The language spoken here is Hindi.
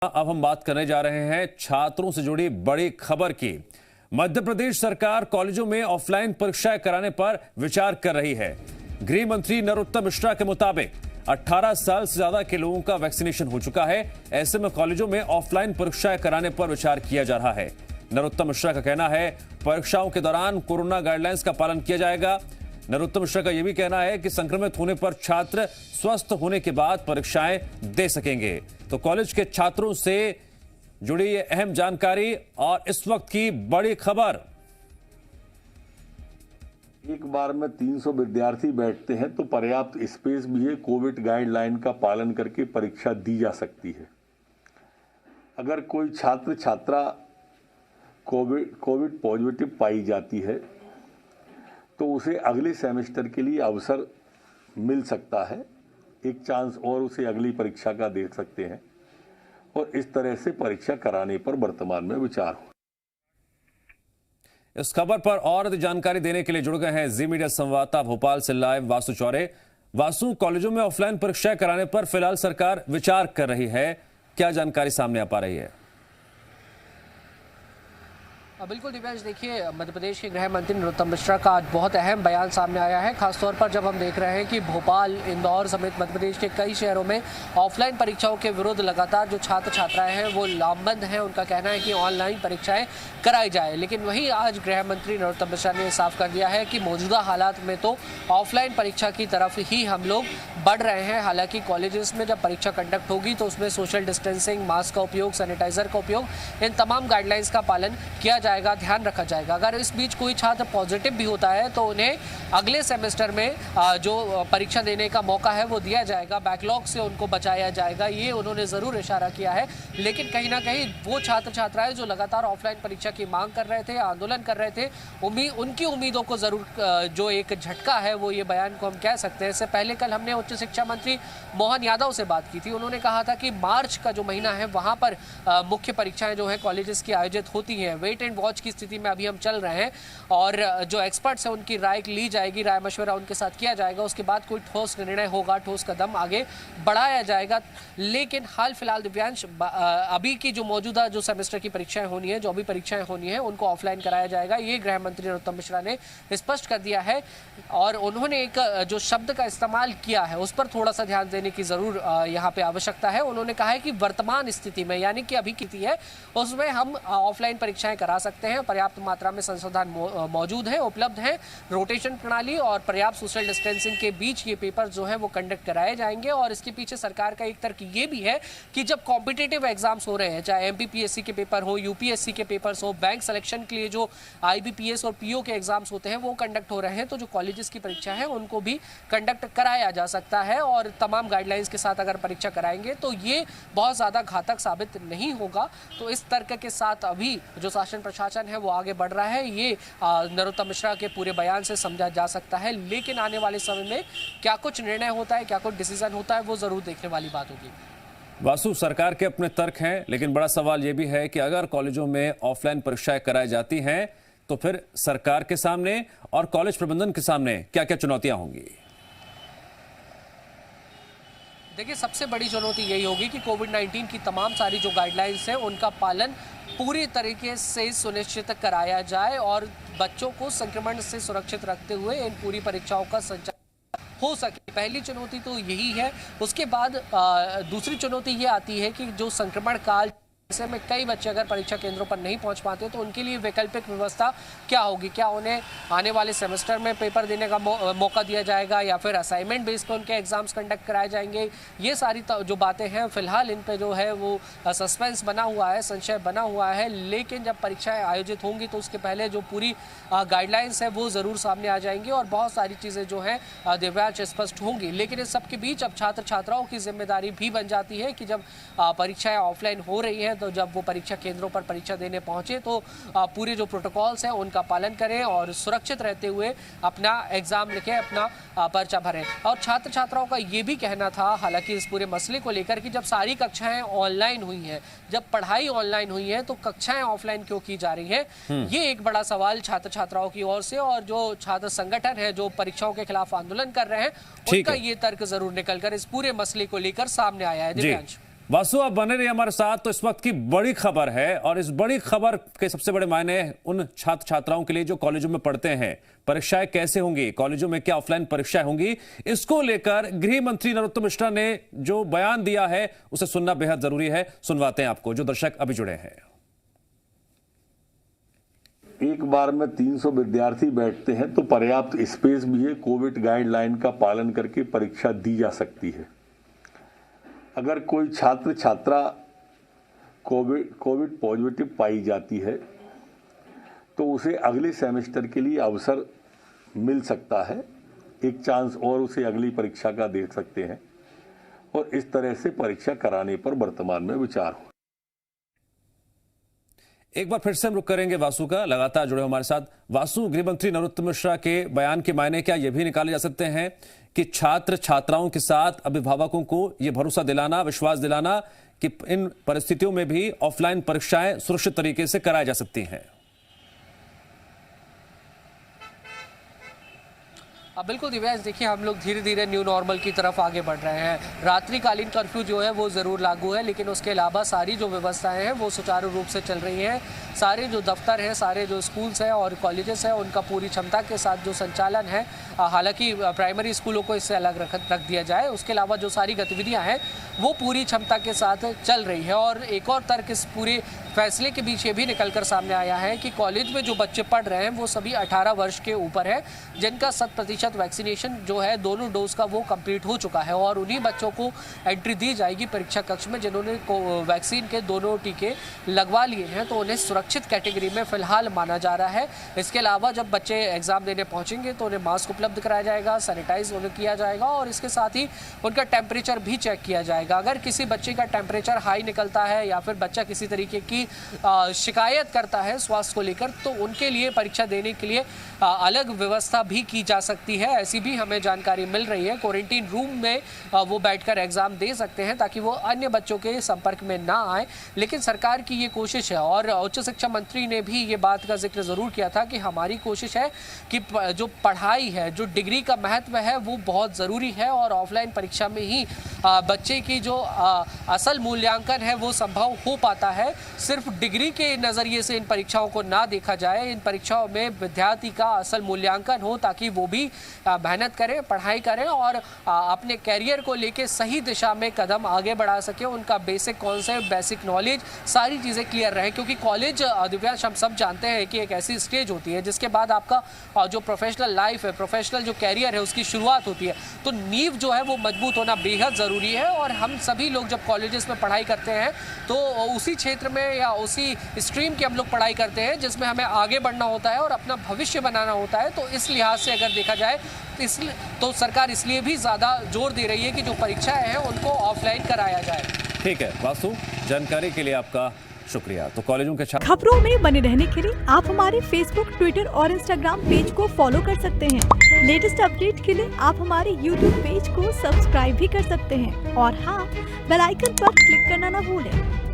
अब हम बात करने जा रहे हैं छात्रों से जुड़ी बड़ी खबर की। मध्य प्रदेश सरकार कॉलेजों में ऑफलाइन परीक्षाएं कराने पर विचार कर रही है। गृह मंत्री नरोत्तम मिश्रा के मुताबिक 18 साल से ज्यादा के लोगों का वैक्सीनेशन हो चुका है। ऐसे में कॉलेजों में ऑफलाइन परीक्षाएं कराने पर विचार किया जा रहा है। नरोत्तम मिश्रा का कहना है परीक्षाओं के दौरान कोरोना गाइडलाइंस का पालन किया जाएगा। नरोत्तम मिश्रा का यह भी कहना है कि संक्रमित होने पर छात्र स्वस्थ होने के बाद परीक्षाएं दे सकेंगे। तो कॉलेज के छात्रों से जुड़ी ये अहम जानकारी और इस वक्त की बड़ी खबर। एक बार में 300 विद्यार्थी बैठते हैं तो पर्याप्त स्पेस भी है। कोविड गाइडलाइन का पालन करके परीक्षा दी जा सकती है। अगर कोई छात्र छात्रा कोविड पॉजिटिव पाई जाती है तो उसे अगले सेमेस्टर के लिए अवसर मिल सकता है, एक चांस और उसे अगली परीक्षा का दे सकते हैं और इस तरह से परीक्षा कराने पर वर्तमान में विचार हो। इस खबर पर और अधिक जानकारी देने के लिए जुड़ गए हैं जी मीडिया संवाददाता भोपाल से लाइव वासु चौरे। वासु, कॉलेजों में ऑफलाइन परीक्षाएं कराने पर फिलहाल सरकार विचार कर रही है, क्या जानकारी सामने आ पा रही है? बिल्कुल दिव्यांश, देखिए मध्य प्रदेश के गृह मंत्री नरोत्तम मिश्रा का आज बहुत अहम बयान सामने आया है। खासतौर पर जब हम देख रहे हैं कि भोपाल, इंदौर समेत मध्य प्रदेश के कई शहरों में ऑफलाइन परीक्षाओं के विरुद्ध लगातार जो छात्र छात्राएं हैं वो लामबंद हैं। उनका कहना है कि ऑनलाइन परीक्षाएं कराई जाए, लेकिन वहीं आज गृह मंत्री नरोत्तम मिश्रा ने साफ कर दिया है कि मौजूदा हालात में तो ऑफलाइन परीक्षा की तरफ ही हम लोग बढ़ रहे हैं। हालांकि कॉलेजेस में जब परीक्षा कंडक्ट होगी तो उसमें सोशल डिस्टेंसिंग, मास्क का उपयोग, सैनिटाइजर का उपयोग, इन तमाम गाइडलाइंस का पालन किया जाएगा, ध्यान रखा जाएगा। अगर इस बीच कोई छात्र पॉजिटिव भी होता है तो उन्हें अगले सेमेस्टर में जो परीक्षा देने का मौका है वो दिया जाएगा, बैकलॉग से उनको बचाया जाएगा, ये उन्होंने ज़रूर इशारा किया है। लेकिन कहीं ना कहीं वो छात्र छात्राएं जो लगातार ऑफलाइन परीक्षा की मांग कर रहे थे, आंदोलन कर रहे थे, उनकी उम्मीदों को ज़रूर जो एक झटका है वो ये बयान को हम कह सकते हैं। इससे पहले कल हमने उच्च शिक्षा मंत्री मोहन यादव से बात की थी। उन्होंने कहा था कि मार्च का जो महीना है वहाँ पर मुख्य परीक्षाएं जो है कॉलेजेस की आयोजित होती हैं। वेट एंड वॉच की स्थिति में अभी हम चल रहे हैं और जो एक्सपर्ट्स हैं उनकी राय ली जाएगी, राय मशवरा उनके साथ किया जाएगा। उसके बाद कोई ठोस निर्णय होगा, ठोस कदम आगे बढ़ाया जाएगा। लेकिन हाल फिलहाल दिव्यांश, अभी की जो मौजूदा जो सेमेस्टर की परीक्षाएं होनी है, जो अभी परीक्षाएं होनी है, उनको ऑफलाइन कराया जाएगा। ये गृह मंत्री नरोत्तम मिश्रा ने स्पष्ट कर दिया है और उन्होंने एक जो शब्द का इस्तेमाल किया है उस पर थोड़ा सा ध्यान देने की जरूर यहाँ पे आवश्यकता है। उन्होंने कहा है कि वर्तमान स्थिति में, यानी कि अभी की स्थिति है, उसमें हम ऑफलाइन परीक्षाएं करा सकते हैं। पर्याप्त मात्रा में संसाधन मौजूद है, उपलब्ध है, रोटेशन प्रणाली और पर्याप्त सोशल डिस्टेंसिंग के बीच ये पेपर जो है वो कंडक्ट कराए जाएंगे। और इसके पीछे सरकार का एक तर्क ये भी है कि जब कॉम्पिटिटिव एग्जाम्स हो रहे हैं, चाहे एमपीपीएससी के पेपर हो, यूपीएससी के पेपर्स हो, बैंक सिलेक्शन के लिए जो आईबीपीएस और पीओ के एग्जाम्स होते हैं वो कंडक्ट हो रहे हैं, तो जो कॉलेजेस की परीक्षा है उनको भी कंडक्ट कराया जा सकता है। और तमाम गाइडलाइंस के साथ अगर परीक्षा कराएंगे तो ये बहुत ज़्यादा घातक साबित नहीं होगा। तो इस तर्क के साथ अभी जो शासन प्रशासन है वो आगे बढ़ रहा है। ये नरोत्तम मिश्रा के पूरे बयान से समझा जा सकता है। लेकिन आने वाले समय में क्या कुछ निर्णय होता है, क्या कुछ डिसीजन होता है, वो जरूर देखने वाली बात होगी। वासु, सरकार के अपने तर्क हैं, लेकिन बड़ा सवाल यह भी है कि अगर कॉलेजों में ऑफलाइन परीक्षाएं कराई जाती हैं तो फिर सरकार के सामने और कॉलेज प्रबंधन के सामने क्या क्या चुनौतियां होंगी? देखिए, सबसे बड़ी चुनौती यही होगी कि कोविड-19 की तमाम सारी जो गाइडलाइंस है उनका पालन पूरी तरीके से सुनिश्चित कराया जाए और बच्चों को संक्रमण से सुरक्षित रखते हुए इन पूरी परीक्षाओं का संचालन हो सके। पहली चुनौती तो यही है। उसके बाद दूसरी चुनौती ये आती है कि जो संक्रमण काल ऐसे में कई बच्चे अगर परीक्षा केंद्रों पर नहीं पहुंच पाते तो उनके लिए वैकल्पिक व्यवस्था क्या होगी? क्या उन्हें आने वाले सेमेस्टर में पेपर देने का मौका दिया जाएगा या फिर असाइनमेंट बेस पर उनके एग्जाम्स कंडक्ट कराए जाएंगे? ये सारी जो बातें हैं फिलहाल इन पे जो है वो सस्पेंस बना हुआ है, संशय बना हुआ है। लेकिन जब परीक्षाएं आयोजित होंगी तो उसके पहले जो पूरी गाइडलाइंस है वो ज़रूर सामने आ जाएंगी और बहुत सारी चीज़ें जो हैं दिव्यांश स्पष्ट होंगी। लेकिन इस सबके बीच अब छात्र छात्राओं की जिम्मेदारी भी बन जाती है कि जब परीक्षाएँ ऑफलाइन हो रही हैं तो जब वो परीक्षा केंद्रों पर परीक्षा देने पहुंचे तो पूरे जो प्रोटोकॉल्स हैं उनका पालन करें और सुरक्षित रहते हुए अपना एग्जाम लिखें, अपना पर्चा भरें। और छात्र छात्राओं का ये भी कहना था, हालांकि इस पूरे मसले को लेकर, कि जब सारी कक्षाएं ऑनलाइन हुई हैं, जब पढ़ाई ऑनलाइन हुई है तो कक्षाएं ऑफलाइन क्यों की जा रही हैं? ये एक बड़ा सवाल छात्र छात्राओं की ओर से और जो छात्र संगठन है जो परीक्षाओं के खिलाफ आंदोलन कर रहे हैं उनका ये तर्क जरूर निकलकर इस पूरे मसले को लेकर सामने आया है। दिव्यांश। वासु, आप बने रहिए हमारे साथ। तो इस वक्त की बड़ी खबर है, और इस बड़ी खबर के सबसे बड़े मायने उन छात्र छात्राओं के लिए जो कॉलेजों में पढ़ते हैं। परीक्षाएं कैसे होंगी, कॉलेजों में क्या ऑफलाइन परीक्षाएं होंगी, इसको लेकर गृह मंत्री नरोत्तम मिश्रा ने जो बयान दिया है उसे सुनना बेहद जरूरी है। सुनवाते हैं आपको, जो दर्शक अभी जुड़े हैं। एक बार में 300 विद्यार्थी बैठते हैं तो पर्याप्त स्पेस भी है। कोविड गाइडलाइन का पालन करके परीक्षा दी जा सकती है। अगर कोई छात्र छात्रा कोविड पॉजिटिव पाई जाती है तो उसे अगले सेमेस्टर के लिए अवसर मिल सकता है, एक चांस और उसे अगली परीक्षा का दे सकते हैं, और इस तरह से परीक्षा कराने पर वर्तमान में विचार हो। एक बार फिर से हम रुक करेंगे वासु का, लगातार जुड़े हमारे साथ। वासु, गृह मंत्री नरोत्तम मिश्रा के बयान के मायने क्या ये भी निकाले जा सकते हैं कि छात्र छात्राओं के साथ अभिभावकों को यह भरोसा दिलाना, विश्वास दिलाना कि इन परिस्थितियों में भी ऑफलाइन परीक्षाएं सुरक्षित तरीके से कराई जा सकती हैं? बिल्कुल दिव्यांश, देखिए हम लोग धीरे धीरे न्यू नॉर्मल की तरफ आगे बढ़ रहे हैं। रात्रिकालीन कर्फ्यू जो है वो ज़रूर लागू है, लेकिन उसके अलावा सारी जो व्यवस्थाएं हैं वो सुचारू रूप से चल रही हैं। सारे जो दफ्तर हैं, सारे जो स्कूल्स हैं और कॉलेजेस हैं, उनका पूरी क्षमता के साथ जो संचालन है, हालांकि प्राइमरी स्कूलों को इससे अलग रख दिया जाए, उसके अलावा जो सारी गतिविधियाँ हैं वो पूरी क्षमता के साथ चल रही है। और एक और तर्क इस पूरे फैसले के बीच ये भी निकलकर सामने आया है कि कॉलेज में जो बच्चे पढ़ रहे हैं वो सभी 18 वर्ष के ऊपर है, जिनका 100% वैक्सीनेशन जो है दोनों डोज का वो कंप्लीट हो चुका है, और उन्हीं बच्चों को एंट्री दी जाएगी परीक्षा कक्ष में जिन्होंने वैक्सीन के दोनों टीके लगवा लिए हैं, तो उन्हें सुरक्षित कैटेगरी में फिलहाल माना जा रहा है। इसके अलावा जब बच्चे एग्जाम देने पहुंचेंगे तो उन्हें मास्क उपलब्ध कराया जाएगा, सैनिटाइज उन्हें किया जाएगा, और इसके साथ ही उनका टेम्परेचर भी चेक किया जाएगा। अगर किसी बच्चे का टेम्परेचर हाई निकलता है या फिर बच्चा किसी तरीके की शिकायत करता है स्वास्थ्य को लेकर, तो उनके लिए परीक्षा देने के लिए अलग व्यवस्था भी की जा सकती है। ऐसी भी हमें जानकारी मिल रही है। क्वारंटीन रूम में वो बैठकर एग्जाम दे सकते हैं ताकि वो अन्य बच्चों के संपर्क में ना आए। लेकिन सरकार की ये कोशिश है, और उच्च शिक्षा मंत्री ने भी ये बात का जिक्र जरूर किया था कि हमारी कोशिश है कि जो पढ़ाई है, जो डिग्री का महत्व है वो बहुत ज़रूरी है, और ऑफलाइन परीक्षा में ही बच्चे की जो असल मूल्यांकन है वो संभव हो पाता है। सिर्फ डिग्री के नज़रिए से इन परीक्षाओं को ना देखा जाए। इन परीक्षाओं में विद्यार्थी का असल मूल्यांकन हो ताकि वो भी मेहनत करें, पढ़ाई करें और अपने कैरियर को लेके सही दिशा में कदम आगे बढ़ा सके। उनका बेसिक कॉन्सेप्ट, बेसिक नॉलेज, सारी चीज़ें क्लियर रहें, क्योंकि कॉलेज दिव्यांश हम सब जानते हैं कि एक ऐसी स्टेज होती है जिसके बाद आपका जो प्रोफेशनल लाइफ है, प्रोफेशनल जो कैरियर है उसकी शुरुआत होती है। तो नींव जो है वो मजबूत होना बेहद ज़रूरी है, और हम सभी लोग जब कॉलेजेस में पढ़ाई करते हैं तो उसी क्षेत्र में या उसी स्ट्रीम की हम लोग पढ़ाई करते हैं जिसमें हमें आगे बढ़ना होता है और अपना भविष्य बनाना होता है। तो इस लिहाज से अगर देखा जाए तो सरकार इसलिए भी ज़्यादा जोर दे रही है कि जो परीक्षाएं हैं उनको ऑफलाइन कराया जाए। ठीक है वासु, जानकारी के लिए आपका शुक्रिया। तो कॉलेजों के खबरों में बने रहने के लिए आप हमारे फेसबुक, ट्विटर और इंस्टाग्राम पेज को फॉलो कर सकते हैं। लेटेस्ट अपडेट के लिए आप हमारे यूट्यूब पेज को सब्सक्राइब भी कर सकते हैं, और हाँ, बेल आइकन पर क्लिक करना ना भूलें।